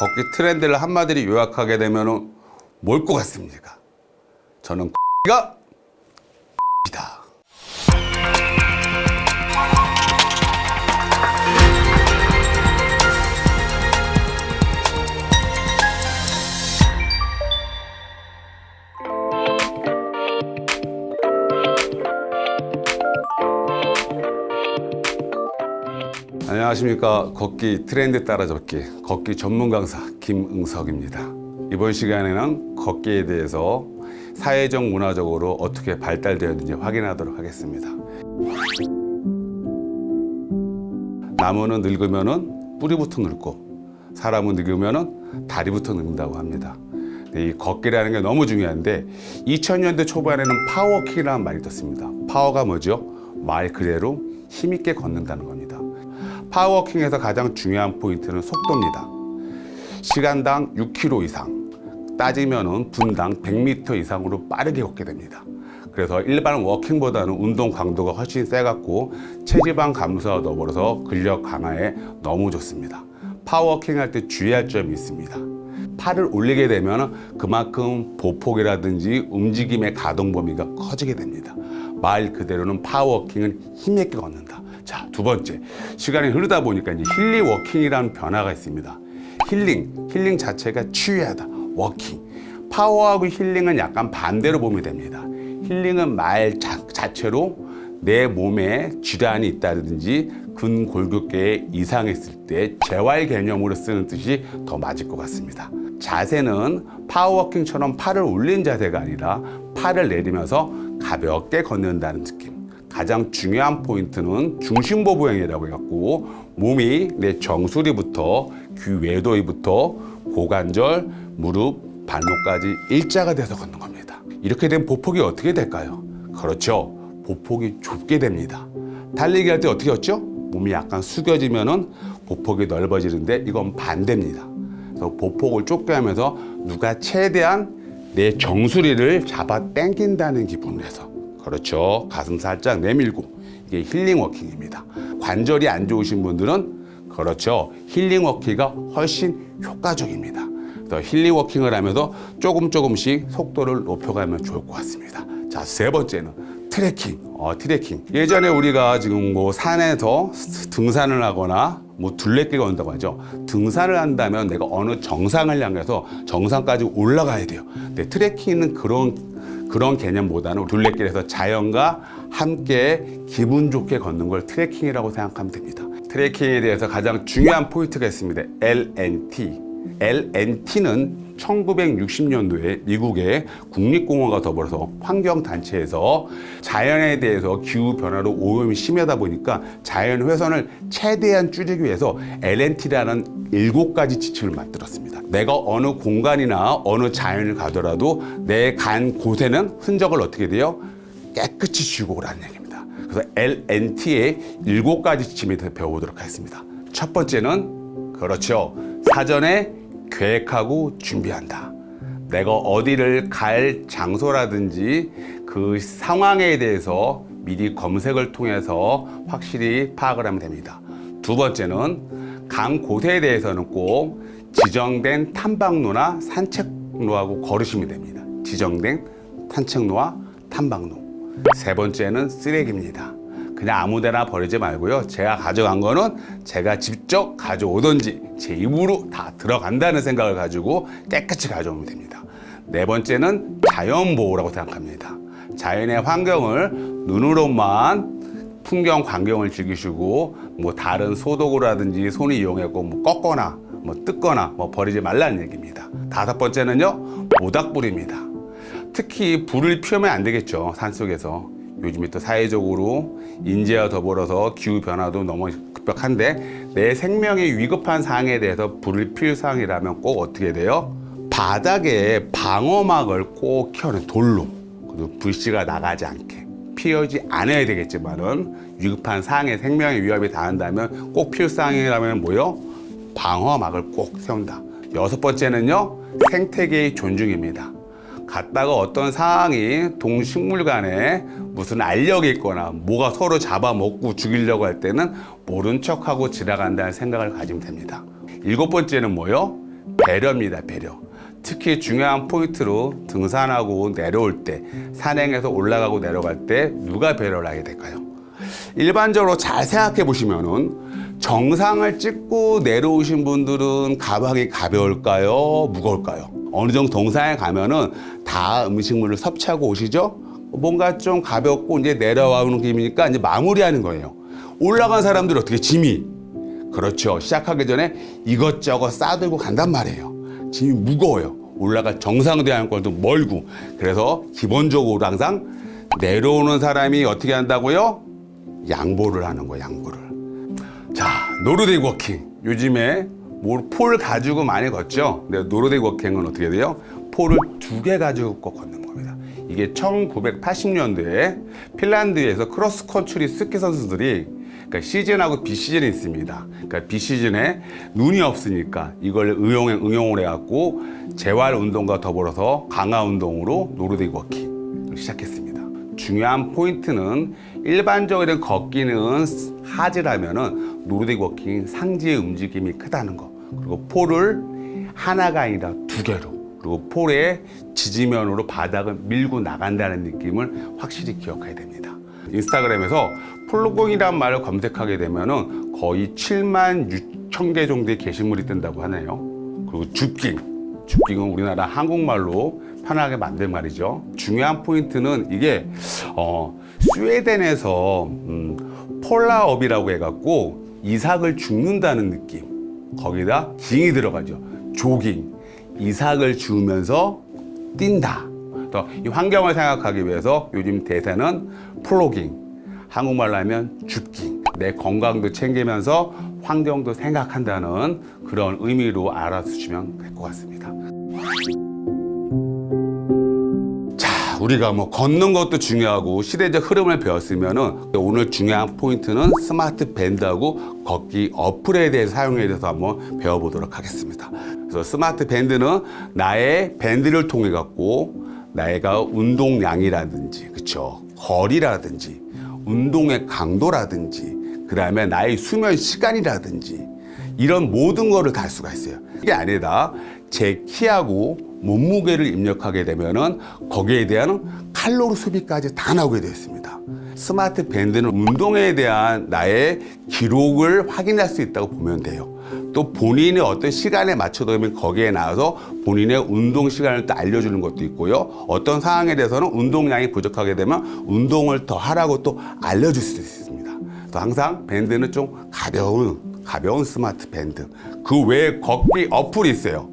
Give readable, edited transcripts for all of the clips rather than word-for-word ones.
걷기 트렌드를 한마디로 요약하게 되면 뭘 것 같습니까? 저는 가 이다. 안녕하십니까. 걷기 트렌드 따라잡기 걷기 전문 강사 김응석입니다. 이번 시간에는 걷기에 대해서 사회적 문화적으로 어떻게 발달되었는지 확인하도록 하겠습니다. 나무는 늙으면은 뿌리부터 늙고 사람은 늙으면은 다리부터 늙는다고 합니다. 이 걷기라는 게 너무 중요한데 2000년대 초반에는 파워워킹이라는 말이 떴습니다. 파워가 뭐죠? 말 그대로 힘있게 걷는다는 겁니다. 파워워킹에서 가장 중요한 포인트는 속도입니다. 시간당 6km 이상, 따지면은 분당 100m 이상으로 빠르게 걷게 됩니다. 그래서 일반 워킹보다는 운동 강도가 훨씬 세갖고 체지방 감소와 더불어서 근력 강화에 너무 좋습니다. 파워워킹 할 때 주의할 점이 있습니다. 팔을 올리게 되면 그만큼 보폭이라든지 움직임의 가동 범위가 커지게 됩니다. 말 그대로는 파워워킹은 힘있게 걷는다. 자, 두 번째, 시간이 흐르다 보니까 이제 힐링 워킹이라는 변화가 있습니다. 힐링 자체가 치유하다, 워킹. 파워하고 힐링은 약간 반대로 보면 됩니다. 힐링은 말 자체로 내 몸에 질환이 있다든지 근골격계에 이상이 있을 때 재활 개념으로 쓰는 뜻이 더 맞을 것 같습니다. 자세는 파워워킹처럼 팔을 올린 자세가 아니라 팔을 내리면서 가볍게 걷는다는 느낌. 가장 중요한 포인트는 중심보부행위라고 해갖고 몸이 내 정수리부터 귀 외도위부터 고관절, 무릎, 발목까지 일자가 돼서 걷는 겁니다. 이렇게 된 보폭이 어떻게 될까요? 그렇죠. 보폭이 좁게 됩니다. 달리기 할 때 어떻게 걷죠? 몸이 약간 숙여지면은 보폭이 넓어지는데 이건 반대입니다. 그래서 보폭을 좁게 하면서 누가 최대한 내 정수리를 잡아 당긴다는 기분으로 해서 그렇죠. 가슴 살짝 내밀고 이게 힐링 워킹입니다. 관절이 안 좋으신 분들은 그렇죠. 힐링 워킹이 훨씬 효과적입니다. 그래서 힐링 워킹을 하면서 조금씩 속도를 높여가면 좋을 것 같습니다. 자, 세 번째는 트레킹. 트레킹. 예전에 우리가 지금 뭐 산에서 등산을 하거나 뭐 둘레길 건다고 하죠. 등산을 한다면 내가 어느 정상을 향해서 정상까지 올라가야 돼요. 근데 트레킹은 그런 개념보다는 둘레길에서 자연과 함께 기분 좋게 걷는 걸 트레킹이라고 생각하면 됩니다. 트레킹에 대해서 가장 중요한 포인트가 있습니다. LNT. LNT는 1960년도에 미국의 국립공원과 더불어서 환경단체에서 자연에 대해서 기후변화로 오염이 심하다 보니까 자연 훼손을 최대한 줄이기 위해서 LNT라는 7가지 지침을 만들었습니다. 내가 어느 공간이나 어느 자연을 가더라도 내 간 곳에는 흔적을 어떻게 돼요? 깨끗이 지우고 오라는 얘기입니다. 그래서 LNT의 7가지 지침에 대해서 배워보도록 하겠습니다. 첫 번째는 그렇죠. 사전에 계획하고 준비한다. 내가 어디를 갈 장소라든지 그 상황에 대해서 미리 검색을 통해서 확실히 파악을 하면 됩니다. 두 번째는 간 곳에 대해서는 꼭 지정된 탐방로나 산책로하고 걸으시면 됩니다. 지정된 산책로와 탐방로. 세 번째는 쓰레기입니다. 그냥 아무데나 버리지 말고요. 제가 가져간 거는 제가 직접 가져오든지 제 입으로 다 들어간다는 생각을 가지고 깨끗이 가져오면 됩니다. 네 번째는 자연보호라고 생각합니다. 자연의 환경을 눈으로만 풍경 광경을 즐기시고 뭐 다른 소도구라든지 손을 이용하고 뭐 꺾거나 뭐 뜯거나 뭐 버리지 말라는 얘기입니다. 다섯 번째는요, 모닥불입니다. 특히 불을 피우면 안 되겠죠. 산속에서. 요즘에 또 사회적으로 인재와 더불어서 기후변화도 너무 급격한데 내 생명이 위급한 상황에 대해서 불을 피울 상황이라면 꼭 어떻게 돼요? 바닥에 방어막을 꼭 켜는 돌로, 그리고 불씨가 나가지 않게 피우지 않아야 되겠지만은 위급한 상황에 생명의 위협이 닿는다면 꼭 피울 상황이라면 뭐요? 방어막을 꼭 세운다. 여섯 번째는요, 생태계의 존중입니다. 갔다가 어떤 상황이 동식물 간에 무슨 알력이 있거나 뭐가 서로 잡아먹고 죽이려고 할 때는 모른 척하고 지나간다는 생각을 가지면 됩니다. 일곱 번째는 뭐요? 배려입니다. 배려. 특히 중요한 포인트로 등산하고 내려올 때, 산행에서 올라가고 내려갈 때 누가 배려를 하게 될까요? 일반적으로 잘 생각해 보시면은 정상을 찍고 내려오신 분들은 가방이 가벼울까요? 무거울까요? 어느 정도 동상에 가면은 다 음식물을 섭취하고 오시죠? 뭔가 좀 가볍고 이제 내려와오는 기분이니까 이제 마무리하는 거예요. 올라간 사람들 어떻게 짐이? 그렇죠. 시작하기 전에 이것저것 싸들고 간단 말이에요. 짐이 무거워요. 올라갈 정상대항권도 멀고. 그래서 기본적으로 항상 내려오는 사람이 어떻게 한다고요? 양보를 하는 거예요. 양보를. 자, 노르딕 워킹. 요즘에 폴 가지고 많이 걷죠. 근데 노르딕 워킹은 어떻게 돼요? 폴을 2개 가지고 꼭 걷는 겁니다. 이게 1980년대에 핀란드에서 크로스컨트리 스키 선수들이, 그러니까 시즌하고 비시즌이 있습니다. 그러니까 비시즌에 눈이 없으니까 이걸 응용을 해갖고 재활 운동과 더불어서 강화 운동으로 노르딕 워킹을 시작했습니다. 중요한 포인트는 일반적인 걷기는 하지라면은 노르딕 워킹 상지의 움직임이 크다는 거. 그리고 폴을 하나가 아니라 2개로. 그리고 폴의 지지면으로 바닥을 밀고 나간다는 느낌을 확실히 기억해야 됩니다. 인스타그램에서 폴로공이란 말을 검색하게 되면은 거의 7만 6천 개 정도의 게시물이 뜬다고 하네요. 그리고 줍깅은 우리나라 한국말로 편하게 만든 말이죠. 중요한 포인트는 이게 스웨덴에서 폴라업이라고 해갖고 이삭을 줍는다는 느낌. 거기다 깅이 들어가죠. 조깅. 이삭을 주우면서 뛴다. 또 이 환경을 생각하기 위해서 요즘 대세는 플로깅. 한국말로 하면 줍깅. 내 건강도 챙기면서 환경도 생각한다는 그런 의미로 알아주시면 될 것 같습니다. 자, 우리가 걷는 것도 중요하고 시대적 흐름을 배웠으면은 오늘 중요한 포인트는 스마트 밴드하고 걷기 어플에 대해서 사용에 대해서 한번 배워보도록 하겠습니다. 그래서 스마트 밴드는 나의 밴드를 통해 갖고 나의가 운동량이라든지, 그쵸, 거리라든지, 운동의 강도라든지, 그 다음에 나의 수면 시간이라든지 이런 모든 거를 다 할 수가 있어요. 이게 아니다. 제 키하고 몸무게를 입력하게 되면은 거기에 대한 칼로리 소비까지 다 나오게 되어 있습니다. 스마트 밴드는 운동에 대한 나의 기록을 확인할 수 있다고 보면 돼요. 또 본인이 어떤 시간에 맞춰두면 거기에 나와서 본인의 운동 시간을 또 알려주는 것도 있고요. 어떤 상황에 대해서는 운동량이 부족하게 되면 운동을 더 하라고 또 알려줄 수도 있습니다. 또 항상 밴드는 좀 가벼운 스마트 밴드. 그 외에 걷기 어플이 있어요.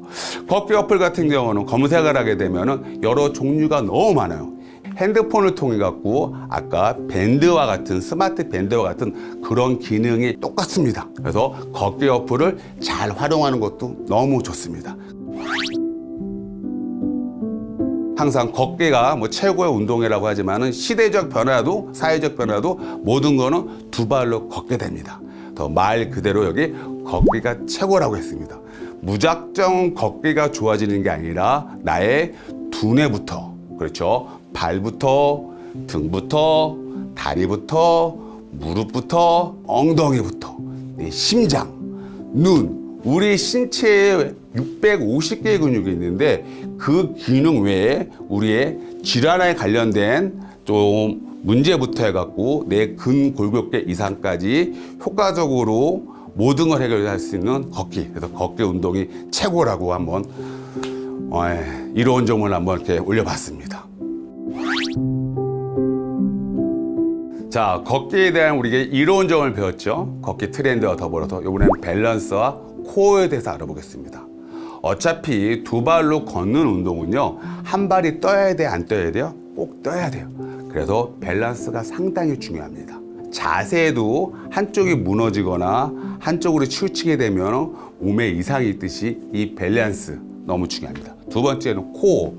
걷기 어플 같은 경우는 검색을 하게 되면은 여러 종류가 너무 많아요. 핸드폰을 통해 갖고 아까 밴드와 같은 스마트 밴드와 같은 그런 기능이 똑같습니다. 그래서 걷기 어플을 잘 활용하는 것도 너무 좋습니다. 항상 걷기가 최고의 운동이라고 하지만은 시대적 변화도 사회적 변화도 모든 거는 2발로 걷게 됩니다. 더 말 그대로 여기 걷기가 최고라고 했습니다. 무작정 걷기가 좋아지는 게 아니라 나의 두뇌부터, 그렇죠? 발부터, 등부터, 다리부터, 무릎부터, 엉덩이부터, 내 심장, 눈, 우리 신체에 650개의 근육이 있는데 그 기능 외에 우리의 질환에 관련된 좀 문제부터 해갖고 내 근골격계 이상까지 효과적으로 모든 걸 해결할 수 있는 걷기. 그래서 걷기 운동이 최고라고 한번 이로운 점을 한번 이렇게 올려봤습니다. 자, 걷기에 대한 우리가 이로운 점을 배웠죠. 걷기 트렌드와 더불어서 이번에는 밸런스와 코어에 대해서 알아보겠습니다. 어차피 2발로 걷는 운동은요, 한 발이 떠야 돼, 안 떠야 돼요? 꼭 떠야 돼요. 그래서 밸런스가 상당히 중요합니다. 자세도 한쪽이 무너지거나 한쪽으로 치우치게 되면 몸에 이상이 있듯이 이 밸런스 너무 중요합니다. 2번째는 코어.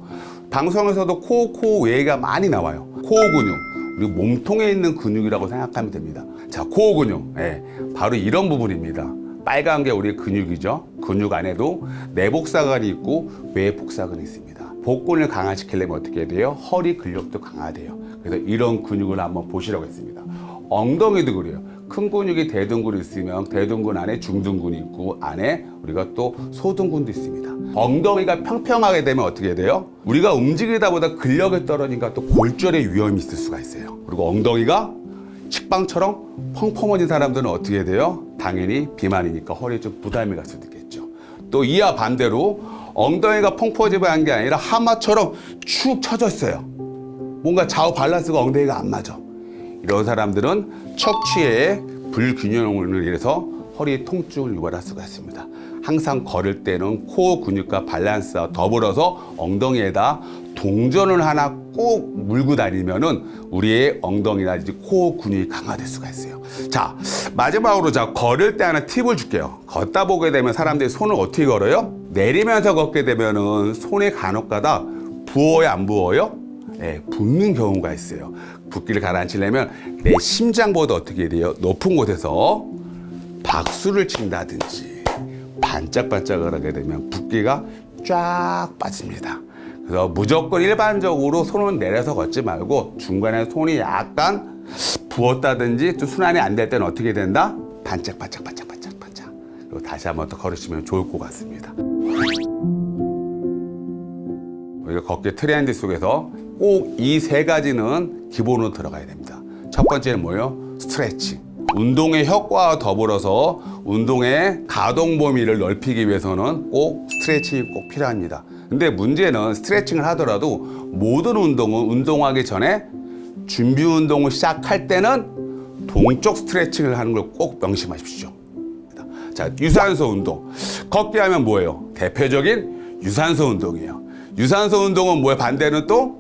방송에서도 코어 외가 많이 나와요. 코어 근육, 우리 몸통에 있는 근육이라고 생각하면 됩니다. 자, 코어 근육, 바로 이런 부분입니다. 빨간 게 우리의 근육이죠. 근육 안에도 내복사관이 있고 외복사관이 있습니다. 복근을 강화시키려면 어떻게 해야 돼요? 허리 근력도 강화돼요. 그래서 이런 근육을 한번 보시라고 했습니다. 엉덩이도 그래요. 큰 근육이 대둔근이 있으면 대둔근 안에 중둔근이 있고 안에 우리가 또 소둔근도 있습니다. 엉덩이가 평평하게 되면 어떻게 돼요? 우리가 움직이다 보다 근력이 떨어지니까 또 골절의 위험이 있을 수가 있어요. 그리고 엉덩이가 식빵처럼 펑펑해진 사람들은 어떻게 돼요? 당연히 비만이니까 허리에 좀 부담이 갈 수도 있겠죠. 또 이와 반대로 엉덩이가 펑퍼지한 게 아니라 하마처럼 축 처져 있어요. 뭔가 좌우 밸런스가 엉덩이가 안 맞아. 이런 사람들은 척추의 불균형을 인해서 허리 통증을 유발할 수가 있습니다. 항상 걸을 때는 코어 근육과 밸런스와 더불어서 엉덩이에다 동전을 하나 꼭 물고 다니면은 우리의 엉덩이나 이제 코어 근육이 강화될 수가 있어요. 자, 마지막으로 걸을 때 하나 팁을 줄게요. 걷다 보게 되면 사람들이 손을 어떻게 걸어요? 내리면서 걷게 되면은 손에 간혹가다 부어요, 안 부어요? 네, 붓는 경우가 있어요. 붓기를 가라앉히려면 내 심장보다 어떻게 돼요? 높은 곳에서 박수를 친다든지 반짝반짝을 하게 되면 붓기가 쫙 빠집니다. 그래서 무조건 일반적으로 손을 내려서 걷지 말고 중간에 손이 약간 부었다든지 또 순환이 안 될 때는 어떻게 된다? 반짝반짝반짝. 그리고 다시 한번 더 걸으시면 좋을 것 같습니다. 우리가 걷기 트렌드 속에서 꼭 이 세 가지는 기본으로 들어가야 됩니다. 첫 번째는 뭐예요? 스트레칭. 운동의 효과와 더불어서 운동의 가동 범위를 넓히기 위해서는 꼭 스트레칭이 꼭 필요합니다. 근데 문제는 스트레칭을 하더라도 모든 운동은 운동하기 전에 준비 운동을 시작할 때는 동쪽 스트레칭을 하는 걸 꼭 명심하십시오. 자, 유산소 운동. 걷기 하면 뭐예요? 대표적인 유산소 운동이에요. 유산소 운동은 뭐예요? 반대는 또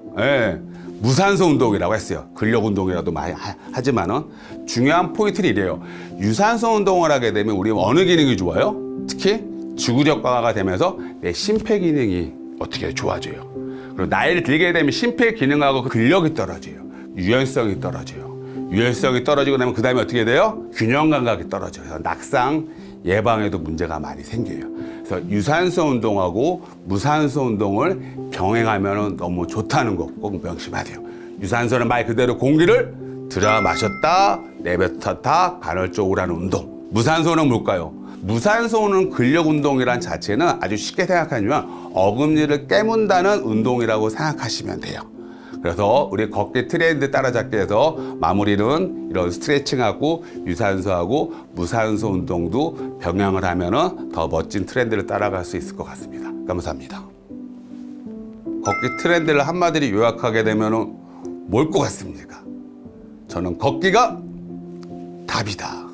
무산소 운동이라고 했어요. 근력 운동이라도 많이 하지만은 중요한 포인트는 이래요. 유산소 운동을 하게 되면 우리 어느 기능이 좋아요? 특히 지구력 강화가 되면서 내 심폐 기능이 어떻게 좋아져요. 그리고 나이를 들게 되면 심폐 기능하고 근력이 떨어져요. 유연성이 떨어져요. 유연성이 떨어지고 나면 그 다음에 어떻게 돼요? 균형 감각이 떨어져요. 그래서 낙상 예방에도 문제가 많이 생겨요. 그래서 유산소 운동하고 무산소 운동을 병행하면 너무 좋다는 거 꼭 명심하세요. 유산소는 말 그대로 공기를 들여 마셨다 내뱉었다 간헐적으로 하는 운동. 무산소는 뭘까요? 무산소는 근력 운동이란 자체는 아주 쉽게 생각하지만 어금니를 깨문다는 운동이라고 생각하시면 돼요. 그래서 우리 걷기 트렌드 따라잡기 해서 마무리는 이런 스트레칭하고 유산소하고 무산소 운동도 병행을 하면은 더 멋진 트렌드를 따라갈 수 있을 것 같습니다. 감사합니다. 걷기 트렌드를 한마디로 요약하게 되면은 뭘 것 같습니까? 저는 걷기가 답이다.